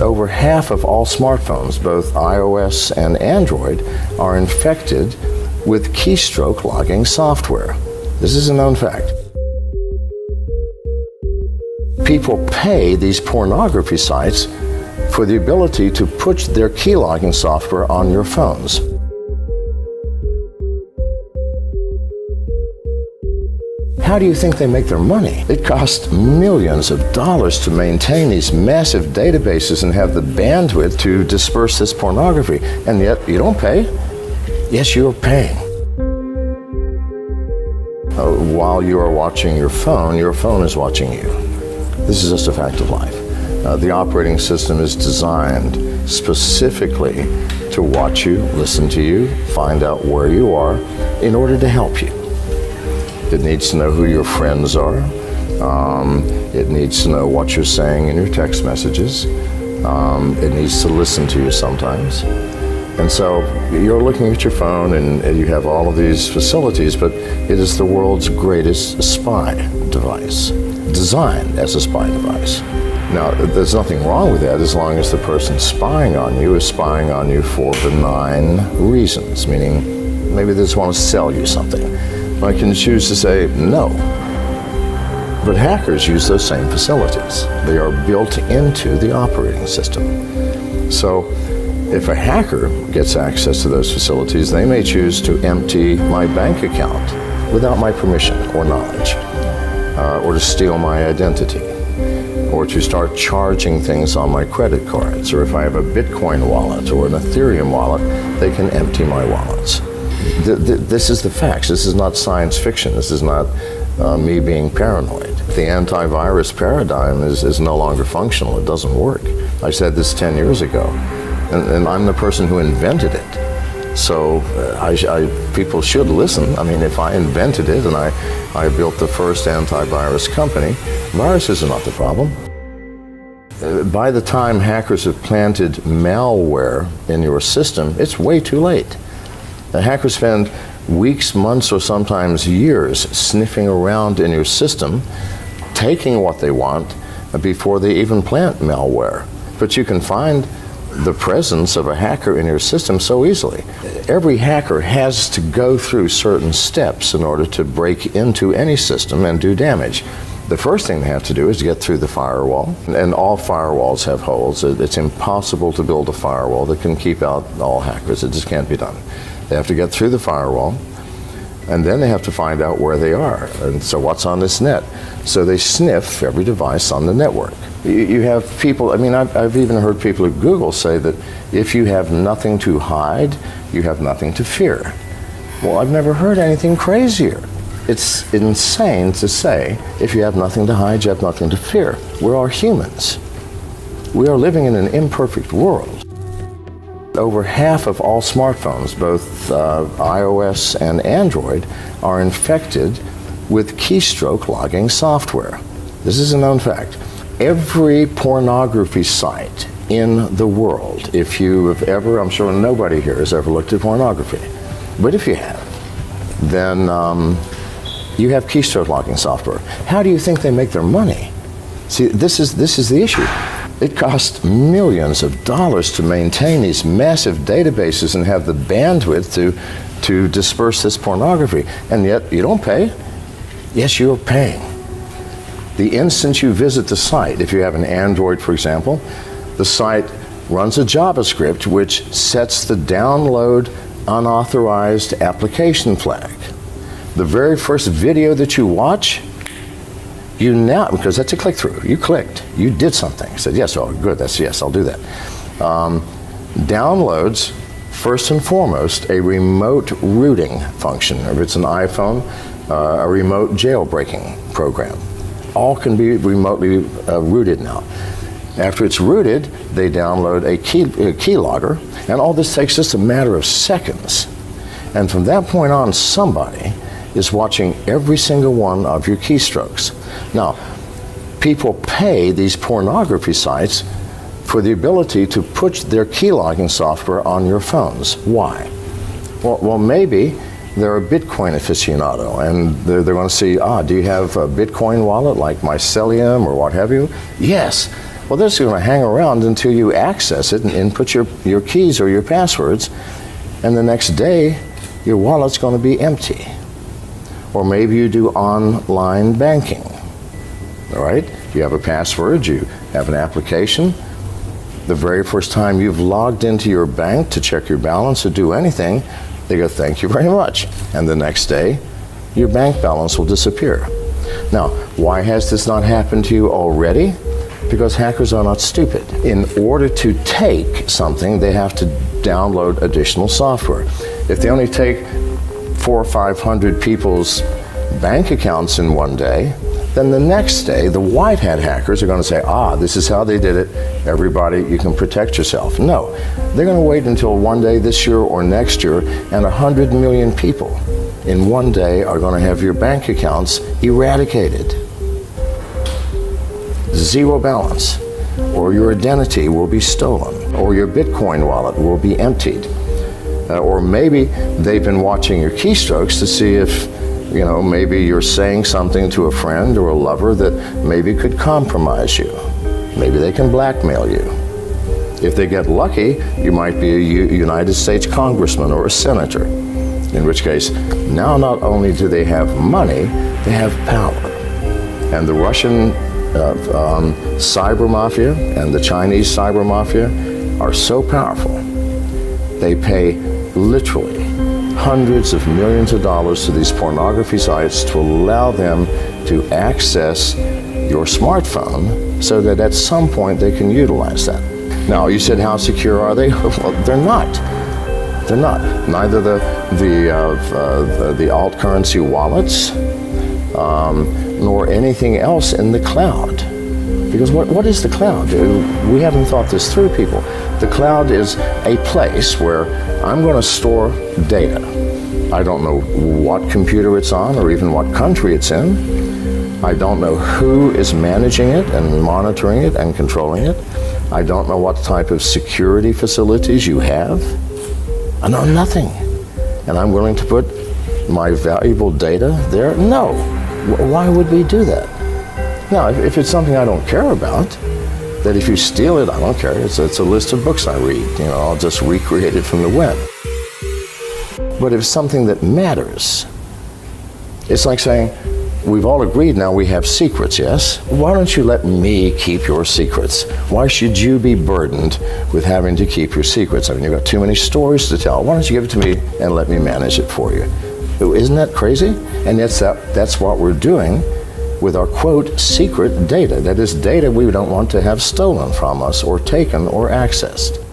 Over half of all smartphones, both iOS and Android, are infected with keystroke logging software. This is a known fact. People pay these pornography sites for the ability to push their key logging software on your phones. How do you think they make their money? It costs millions of dollars to maintain these massive databases and have the bandwidth to disperse this pornography, and yet you don't pay? Yes, you're paying. While you are watching your phone is watching you. This is just a fact of life. The operating system is designed specifically to watch you, listen to you, find out where you are in order to help you. It needs to know who your friends are. It needs to know what you're saying in your text messages. It needs to listen to you sometimes. And so you're looking at your phone and you have all of these facilities, but it is the world's greatest spy device, designed as a spy device. Now, there's nothing wrong with that as long as the person spying on you is spying on you for benign reasons, meaning maybe they just want to sell you something. I can choose to say no. But hackers use those same facilities. They are built into the operating system. So if a hacker gets access to those facilities, they may choose to empty my bank account without my permission or knowledge, or to steal my identity, or to start charging things on my credit cards, or if I have a Bitcoin wallet or an Ethereum wallet, they can empty my wallets. This is the facts. This is not science fiction. This is not me being paranoid. The antivirus paradigm is no longer functional. It doesn't work. I said this 10 years ago, and I'm the person who invented it. So people should listen. I mean, if I invented it and I built the first antivirus company, viruses are not the problem. By the time hackers have planted malware in your system, it's way too late. The hackers spend weeks, months, or sometimes years sniffing around in your system, taking what they want before they even plant malware. But you can find the presence of a hacker in your system so easily. Every hacker has to go through certain steps in order to break into any system and do damage. The first thing they have to do is get through the firewall, and all firewalls have holes. It's impossible to build a firewall that can keep out all hackers. It just can't be done. They have to get through the firewall, and then they have to find out where they are. And so what's on this net? So they sniff every device on the network. You have people, I mean, I've even heard people at Google say that if you have nothing to hide, you have nothing to fear. Well, I've never heard anything crazier. It's insane to say, if you have nothing to hide, you have nothing to fear. We are humans. We are living in an imperfect world. Over half of all smartphones, both iOS and Android, are infected with keystroke logging software. This is a known fact. Every pornography site in the world, if you have ever, I'm sure nobody here has ever looked at pornography, but if you have, then you have keystroke logging software. How do you think they make their money? See, this is the issue. It costs millions of dollars to maintain these massive databases and have the bandwidth to disperse this pornography, and yet you don't pay? Yes, you're paying. The instant you visit the site, if you have an Android, for example, the site runs a JavaScript which sets the download unauthorized application flag. The very first video that you watch, you now, because that's a click-through, you clicked, you did something. You said, yes, oh, good, that's yes, I'll do that. Downloads, first and foremost, a remote rooting function. If it's an iPhone, a remote jailbreaking program. All can be remotely rooted now. After it's rooted, they download a keylogger, and all this takes just a matter of seconds. And from that point on, somebody is watching every single one of your keystrokes. Now, people pay these pornography sites for the ability to push their keylogging software on your phones. Why? Well, maybe they're a Bitcoin aficionado, and they're going to see, do you have a Bitcoin wallet like Mycelium or what have you? Yes. Well, this is going to hang around until you access it and input your keys or your passwords, and the next day, your wallet's going to be empty. Or maybe you do online banking, all right? You have a password, you have an application. The very first time you've logged into your bank to check your balance or do anything, they go, thank you very much. And the next day, your bank balance will disappear. Now, why has this not happened to you already? Because hackers are not stupid. In order to take something, they have to download additional software. If they only take 400 or 500 people's bank accounts in one day, then the next day, the white hat hackers are going to say, this is how they did it. Everybody, you can protect yourself. No, they're going to wait until one day this year or next year, and 100 million people in one day are going to have your bank accounts eradicated. Zero balance, or your identity will be stolen, or your Bitcoin wallet will be emptied. Or maybe they've been watching your keystrokes to see if, maybe you're saying something to a friend or a lover that maybe could compromise you. Maybe they can blackmail you. If they get lucky, you might be a United States congressman or a senator, in which case, now not only do they have money, they have power. And the Russian cyber mafia and the Chinese cyber mafia are so powerful. They pay literally hundreds of millions of dollars to these pornography sites to allow them to access your smartphone so that at some point they can utilize that. Now, you said, how secure are they? Well, they're not. They're not. Neither the alt currency wallets nor anything else in the cloud. Because what is the cloud? We haven't thought this through, people. The cloud is a place where I'm going to store data. I don't know what computer it's on or even what country it's in. I don't know who is managing it and monitoring it and controlling it. I don't know what type of security facilities you have. I know nothing. And I'm willing to put my valuable data there? No. Why would we do that? Now, if it's something I don't care about, that if you steal it, I don't care. It's a list of books I read. I'll just recreate it from the web. But if it's something that matters, it's like saying, we've all agreed now we have secrets, yes? Why don't you let me keep your secrets? Why should you be burdened with having to keep your secrets? I mean, you've got too many stories to tell. Why don't you give it to me and let me manage it for you? Isn't that crazy? And that's what we're doing with our, quote, secret data. That is data we don't want to have stolen from us or taken or accessed.